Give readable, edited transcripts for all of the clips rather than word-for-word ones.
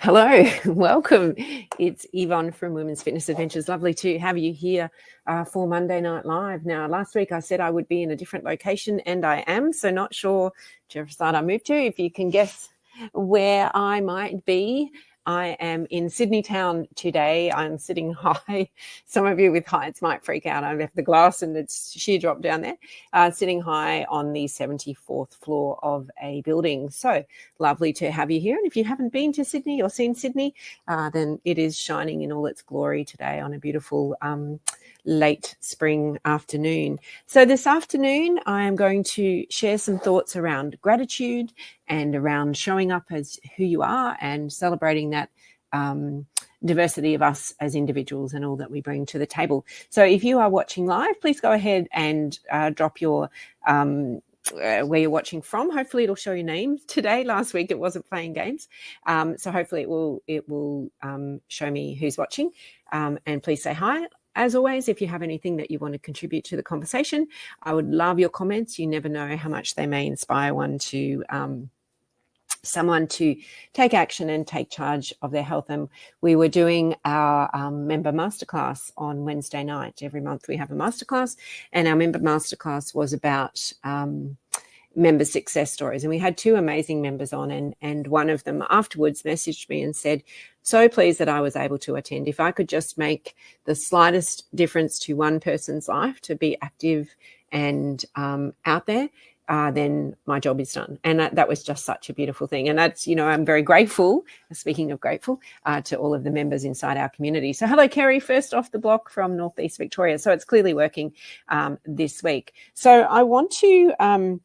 Hello, welcome. It's Yvonne from Women's Fitness Adventures. Lovely to have you here for Monday Night Live. Now, last week I said I would be in a different location, and I am, so not sure whichever side I moved to. If you can guess where I might be, I am in Sydney town today. I'm sitting high. Some of you with heights might freak out. I left the glass and it's sheer drop down there. Sitting high on the 74th floor of a building. So lovely to have you here. And if you haven't been to Sydney or seen Sydney, then it is shining in all its glory today on a beautiful late spring afternoon. So this afternoon, I am going to share some thoughts around gratitude and around showing up as who you are and celebrating that diversity of us as individuals and all that we bring to the table. So if you are watching live, please go ahead and drop your where you're watching from. Hopefully it'll show your name today. Last week it wasn't playing games. So hopefully it will show me who's watching. And please say hi. As always, if you have anything that you want to contribute to the conversation, I would love your comments. You never know how much they may inspire someone to take action and take charge of their health. And we were doing our member masterclass on Wednesday night. Every month we have a masterclass, and our member masterclass was about member success stories. And we had two amazing members on, and one of them afterwards messaged me and said, so pleased that I was able to attend. If I could just make the slightest difference to one person's life to be active and out there, then my job is done. And that was just such a beautiful thing. And that's, I'm very grateful, speaking of grateful, to all of the members inside our community. So hello, Kerry, first off the block from Northeast Victoria. So it's clearly working this week. So I want to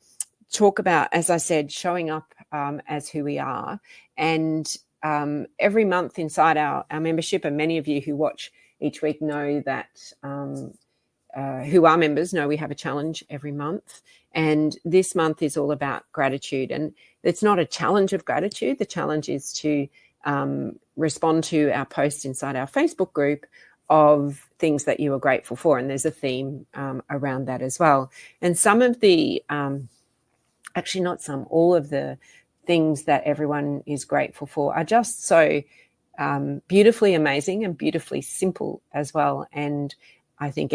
talk about, as I said, showing up as who we are. And every month inside our membership, and many of you who watch each week know that who are members know we have a challenge every month. And this month is all about gratitude. And it's not a challenge of gratitude. The challenge is to respond to our posts inside our Facebook group of things that you are grateful for. And there's a theme around that as well. And some of the, actually not some, all of the things that everyone is grateful for are just so beautifully amazing and beautifully simple as well. And I think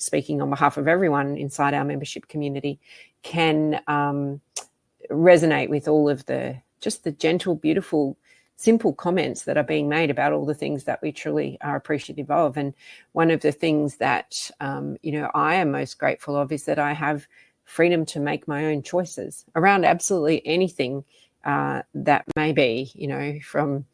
speaking on behalf of everyone inside our membership community, can resonate with all of the gentle, beautiful, simple comments that are being made about all the things that we truly are appreciative of. And one of the things that, I am most grateful of is that I have freedom to make my own choices around absolutely anything that may be, from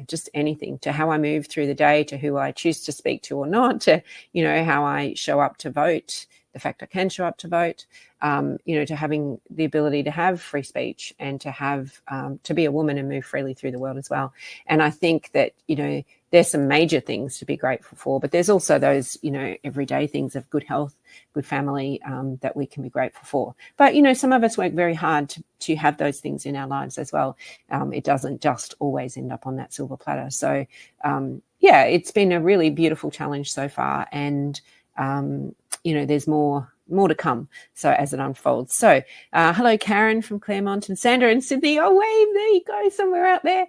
just anything, to how I move through the day, to who I choose to speak to or not, to, how I show up to vote, the fact I can show up to vote, to having the ability to have free speech and to have, to be a woman and move freely through the world as well. And I think that, there's some major things to be grateful for, but there's also those, everyday things of good health, good family, that we can be grateful for. But, some of us work very hard to have those things in our lives as well. It doesn't just always end up on that silver platter. So, it's been a really beautiful challenge so far. And, there's more to come, so as it unfolds. So hello, Karen from Claremont, and Sandra in Sydney. Oh, wave, there you go, somewhere out there.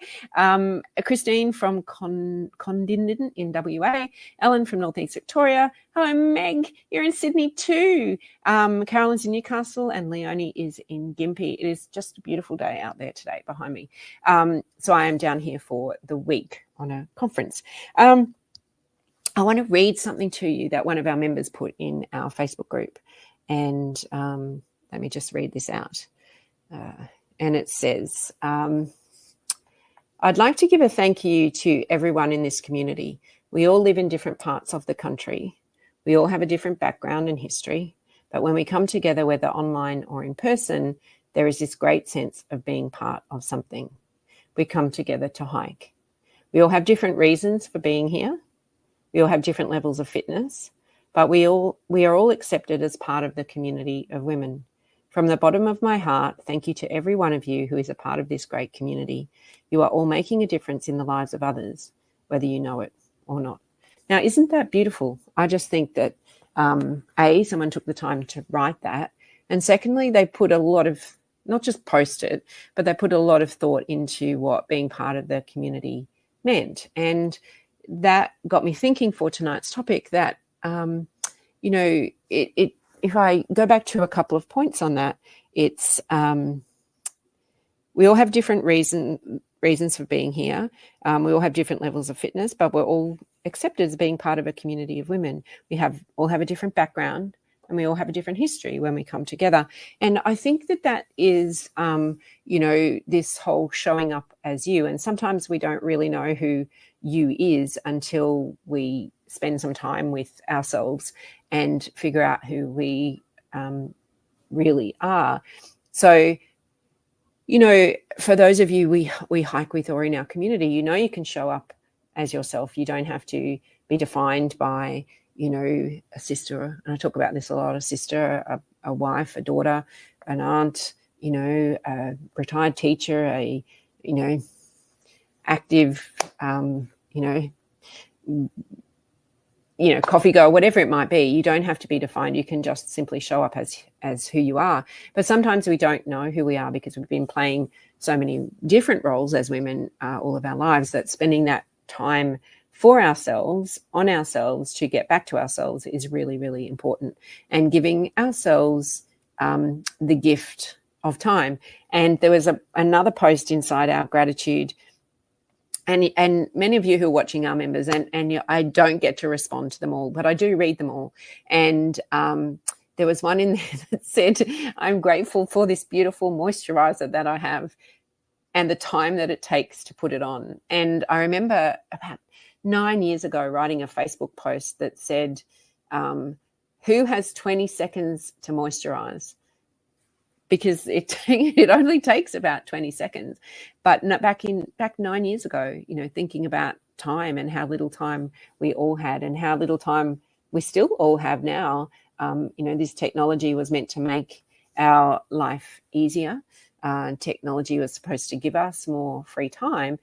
Christine from Condindon in WA. Ellen from Northeast Victoria. Hello, Meg, you're in Sydney too. Carolyn's in Newcastle, and Leonie is in Gympie. It is just a beautiful day out there today behind me. So I am down here for the week on a conference. I want to read something to you that one of our members put in our Facebook group. And let me just read this out. And it says, I'd like to give a thank you to everyone in this community. We all live in different parts of the country. We all have a different background and history. But when we come together, whether online or in person, there is this great sense of being part of something. We come together to hike. We all have different reasons for being here. We all have different levels of fitness, but we are all accepted as part of the community of women. From the bottom of my heart, thank you to every one of you who is a part of this great community. You are all making a difference in the lives of others, whether you know it or not. Now, isn't that beautiful? I just think that, someone took the time to write that. And secondly, they put a lot of not just post it, but they put a lot of thought into what being part of the community meant. And that got me thinking for tonight's topic that, if I go back to a couple of points on that, it's we all have different reasons for being here. We all have different levels of fitness, but we're all accepted as being part of a community of women. We all have a different background, and we all have a different history when we come together. And I think that is, this whole showing up as you. And sometimes we don't really know who you is until we spend some time with ourselves and figure out who we really are. So, for those of you we hike with or in our community, you can show up as yourself. You don't have to be defined by, a sister, and I talk about this a lot, a sister, a wife, a daughter, an aunt, a retired teacher, a, active, coffee girl, whatever it might be. You don't have to be defined. You can just simply show up as who you are. But sometimes we don't know who we are because we've been playing so many different roles as women all of our lives, that spending that time for ourselves, on ourselves, to get back to ourselves is really, really important. And giving ourselves the gift of time. And there was another post inside our gratitude, and many of you who are watching are members, and I don't get to respond to them all, but I do read them all. And there was one in there that said, I'm grateful for this beautiful moisturizer that I have and the time that it takes to put it on. And I remember about 9 years ago writing a Facebook post that said, who has 20 seconds to moisturize? Because it only takes about 20 seconds. But back 9 years ago, thinking about time and how little time we all had and how little time we still all have now. This technology was meant to make our life easier. Technology was supposed to give us more free time.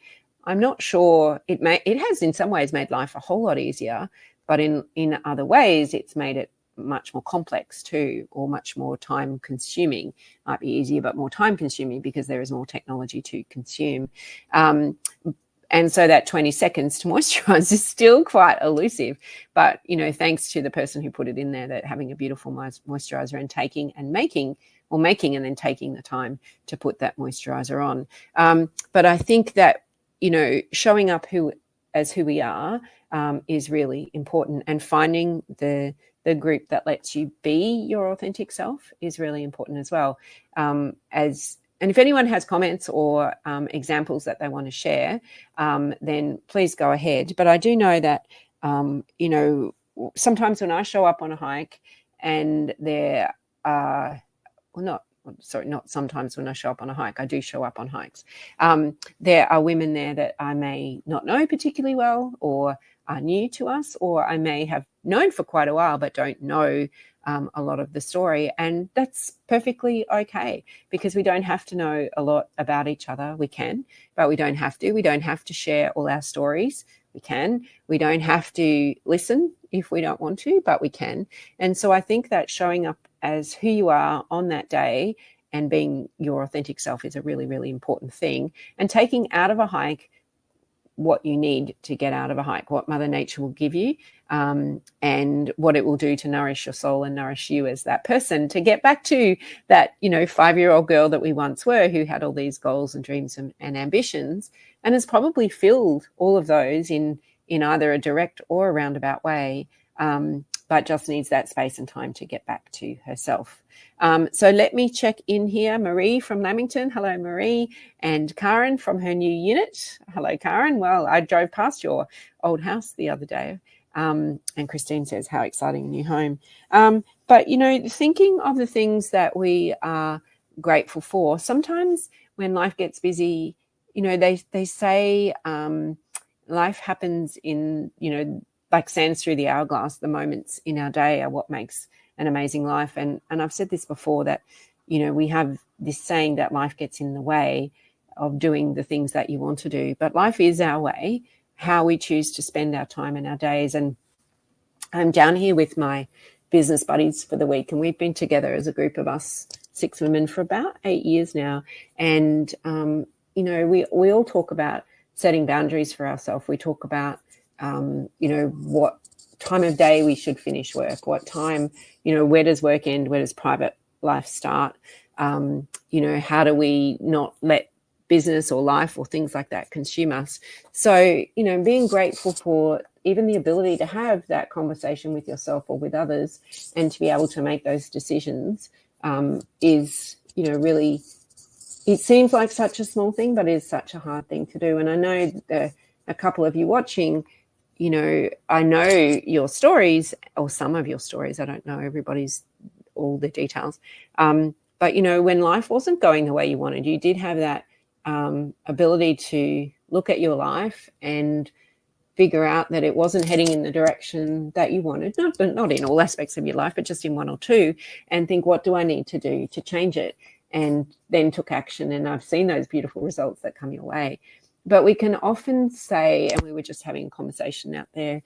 I'm not sure it has in some ways made life a whole lot easier, but in other ways it's made it much more complex too, or much more time consuming. Might be easier but more time consuming because there is more technology to consume. And so that 20 seconds to moisturize is still quite elusive. But, thanks to the person who put it in there, that having a beautiful moisturizer and making and then taking the time to put that moisturizer on. But I think that, showing up as who we are is really important, and finding the group that lets you be your authentic self is really important as well. And if anyone has comments or examples that they want to share, then please go ahead. But I do know that, sometimes when I show up on a hike and there are, not sometimes when I show up on a hike, I do show up on hikes. There are women there that I may not know particularly well, or are new to us, or I may have known for quite a while but don't know a lot of the story. And that's perfectly okay, because we don't have to know a lot about each other. We can, but we don't have to. We don't have to share all our stories. We can. We don't have to listen if we don't want to, but we can. And so I think that showing up as who you are on that day and being your authentic self is a really, really important thing. And taking out of a hike what you need to get out of a hike, what Mother Nature will give you, and what it will do to nourish your soul and nourish you as that person, to get back to that, 5-year-old girl that we once were, who had all these goals and dreams and ambitions, and has probably filled all of those in either a direct or a roundabout way, but just needs that space and time to get back to herself. So let me check in here. Marie from Lamington. Hello, Marie. And Karen from her new unit. Hello, Karen. Well, I drove past your old house the other day. And Christine says, how exciting, a new home. But, thinking of the things that we are grateful for, sometimes when life gets busy, they say life happens in, like sands through the hourglass. The moments in our day are what makes an amazing life. And I've said this before, that, we have this saying that life gets in the way of doing the things that you want to do. But life is our way, how we choose to spend our time and our days. And I'm down here with my business buddies for the week, and we've been together as a group of us Six Women for about 8 years now. And, we all talk about setting boundaries for ourselves. We talk about, what time of day we should finish work, what time, where does work end, where does private life start? How do we not let business or life or things like that consume us? So, being grateful for even the ability to have that conversation with yourself or with others and to be able to make those decisions is, really, it seems like such a small thing, but is such a hard thing to do. And I know that a couple of you watching, I know your stories or some of your stories. I don't know everybody's, all the details. But, when life wasn't going the way you wanted, you did have that ability to look at your life and figure out that it wasn't heading in the direction that you wanted, not in all aspects of your life, but just in one or two, and think, what do I need to do to change it? And then took action. And I've seen those beautiful results that come your way. But we can often say, and we were just having a conversation out there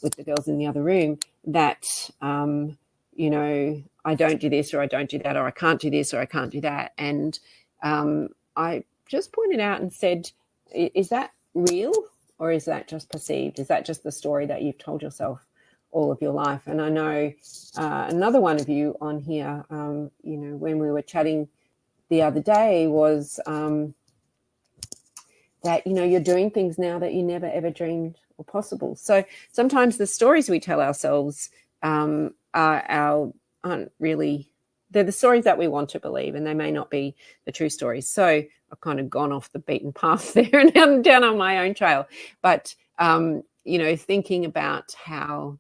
with the girls in the other room, that, I don't do this or I don't do that, or I can't do this or I can't do that. And I just pointed out and said, is that real or is that just perceived? Is that just the story that you've told yourself all of your life? And I know another one of you on here, when we were chatting the other day was that, you're doing things now that you never, ever dreamed were possible. So sometimes the stories we tell ourselves aren't really, they're the stories that we want to believe, and they may not be the true stories. So I've kind of gone off the beaten path there and down on my own trail. But, thinking about how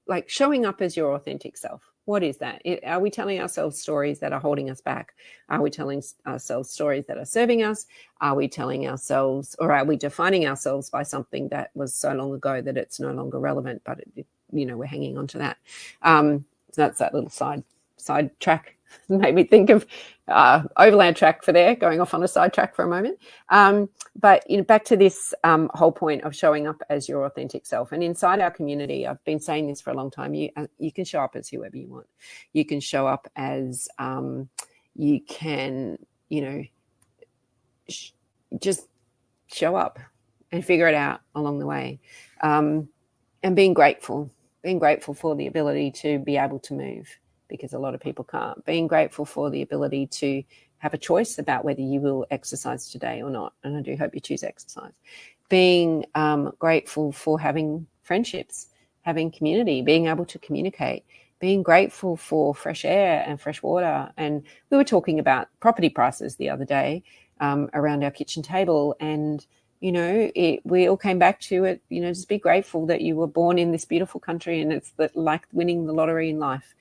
like showing up as your authentic self. What is that? Are we telling ourselves stories that are holding us back? Are we telling ourselves stories that are serving us? Are we telling ourselves, or are we defining ourselves by something that was so long ago that it's no longer relevant, but we're hanging on to that? So that's that little side track. Made me think of overland track for there, going off on a side track for a moment. But back to this whole point of showing up as your authentic self. And inside our community, I've been saying this for a long time, you can show up as whoever you want. You can show up as you can, just show up and figure it out along the way. And being grateful for the ability to be able to move, because a lot of people can't. Being grateful for the ability to have a choice about whether you will exercise today or not. And I do hope you choose exercise. Being grateful for having friendships, having community, being able to communicate, being grateful for fresh air and fresh water. And we were talking about property prices the other day around our kitchen table, and we all came back to it, just be grateful that you were born in this beautiful country, and it's like winning the lottery in life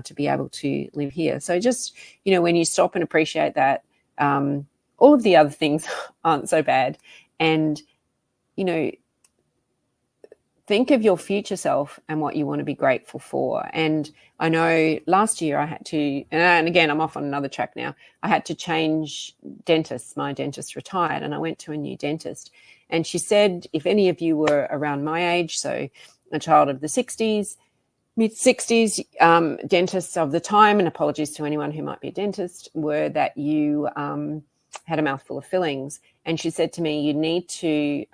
to be able to live here. So just, when you stop and appreciate that, all of the other things aren't so bad. And, think of your future self and what you want to be grateful for. And I know last year I had to, and again, I'm off on another track now, I had to change dentists. My dentist retired and I went to a new dentist. And she said, if any of you were around my age, so a child of the 60s, mid-60s, dentists of the time, and apologies to anyone who might be a dentist, were that you had a mouthful of fillings. And she said to me, you need to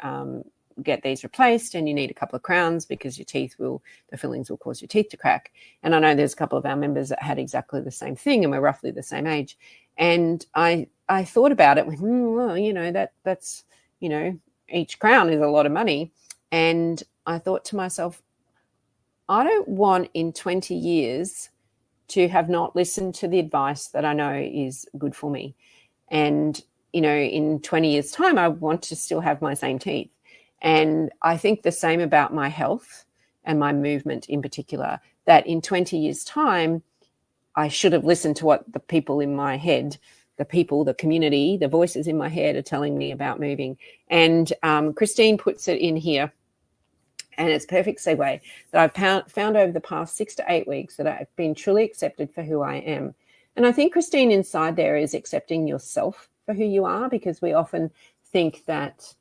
get these replaced and you need a couple of crowns because the fillings will cause your teeth to crack. And I know there's a couple of our members that had exactly the same thing and we're roughly the same age. And I thought about it, that's, each crown is a lot of money. And I thought to myself, I don't want in 20 years to have not listened to the advice that I know is good for me. And, in 20 years' time, I want to still have my same teeth. And I think the same about my health and my movement in particular, that in 20 years' time, I should have listened to what the people in my head, the community, the voices in my head are telling me about moving. And Christine puts it in here, and it's a perfect segue, that I've found over the past 6 to 8 weeks that I've been truly accepted for who I am. And I think, Christine, inside there is accepting yourself for who you are, because we often think that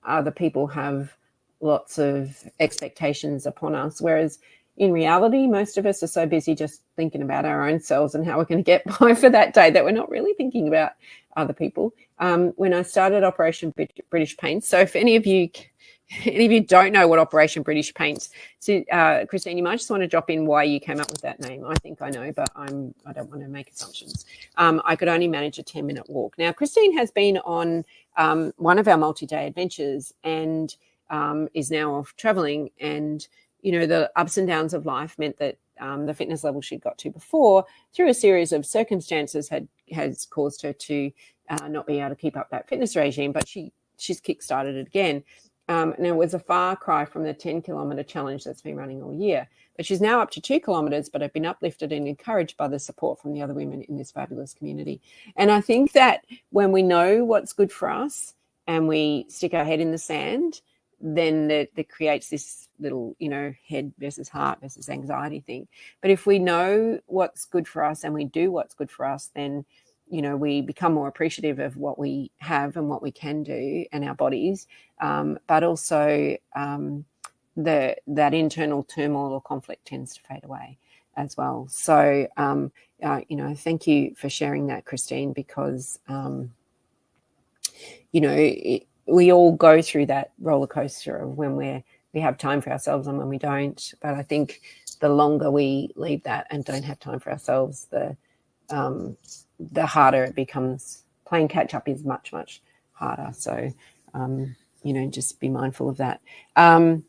other people have lots of expectations upon us, whereas in reality, most of us are so busy just thinking about our own selves and how we're going to get by for that day that we're not really thinking about other people. When I started Operation British Paints, so if any of you don't know what Operation British Paints, so Christine, you might just want to drop in why you came up with that name. I think I know, but I don't want to make assumptions. I could only manage a 10-minute walk. Now, Christine has been on one of our multi-day adventures and is now off traveling, and the ups and downs of life meant that the fitness level she'd got to before, through a series of circumstances, has caused her to not be able to keep up that fitness regime, but she's kick-started it again. And it was a far cry from the 10-kilometre challenge that's been running all year. But she's now up to 2 kilometres, but have been uplifted and encouraged by the support from the other women in this fabulous community. And I think that when we know what's good for us and we stick our head in the sand, then that creates this little, head versus heart versus anxiety thing. But if we know what's good for us and we do what's good for us, then we become more appreciative of what we have and what we can do and our bodies, but also that internal turmoil or conflict tends to fade away as well. So, thank you for sharing that, Christine, because, we all go through that roller coaster of when we have time for ourselves and when we don't. But I think the longer we leave that and don't have time for ourselves, the harder it becomes. Playing catch up is much, much harder. So, just be mindful of that. And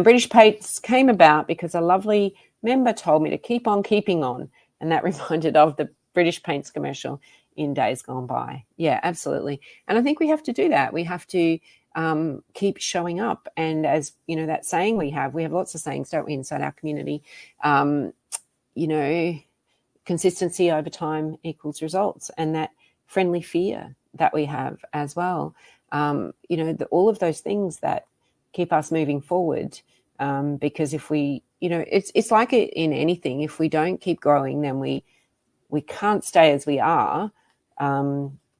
British Paints came about because a lovely member told me to keep on keeping on. And that reminded of the British Paints commercial in days gone by. Yeah, absolutely. And I think we have to do that. We have to keep showing up. And as that saying we have lots of sayings, don't we, inside our community, consistency over time equals results, and that friendly fear that we have as well. All of those things that keep us moving forward. Because if we, it's like it in anything. If we don't keep growing, then we can't stay as we are.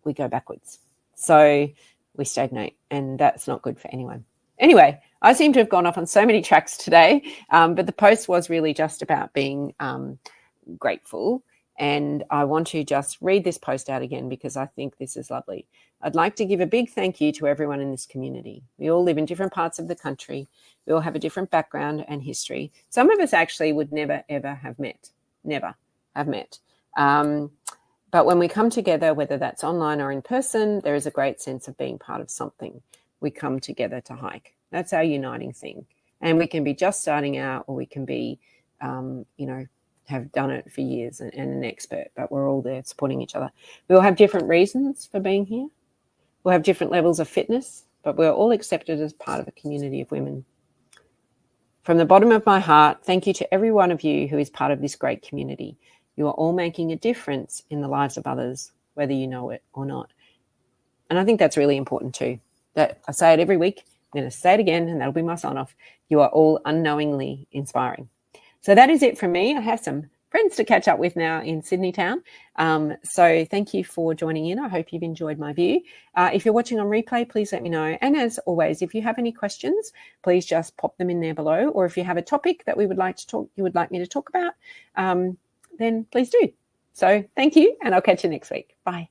We go backwards. So we stagnate, and that's not good for anyone. Anyway, I seem to have gone off on so many tracks today, but the post was really just about being grateful. And I want to just read this post out again because I think this is lovely. I'd like to give a big thank you to everyone in this community. We all live in different parts of the country. We all have a different background and history. Some of us actually would never, ever have met. But when we come together, whether that's online or in person, there is a great sense of being part of something. We come together to hike. That's our uniting thing. And we can be just starting out, or we can be, have done it for years and an expert, but we're all there supporting each other. We all have different reasons for being here. We'll have different levels of fitness, but we're all accepted as part of a community of women. From the bottom of my heart, thank you to every one of you who is part of this great community. You are all making a difference in the lives of others, whether you know it or not. And I think that's really important too. That I say it every week. I'm going to say it again, and that'll be my sign-off. You are all unknowingly inspiring. So that is it from me. I have some friends to catch up with now in Sydney town. So thank you for joining in. I hope you've enjoyed my view. If you're watching on replay, please let me know. And as always, if you have any questions, please just pop them in there below. Or if you have a topic that you would like me to talk about, then please do. So thank you, and I'll catch you next week. Bye.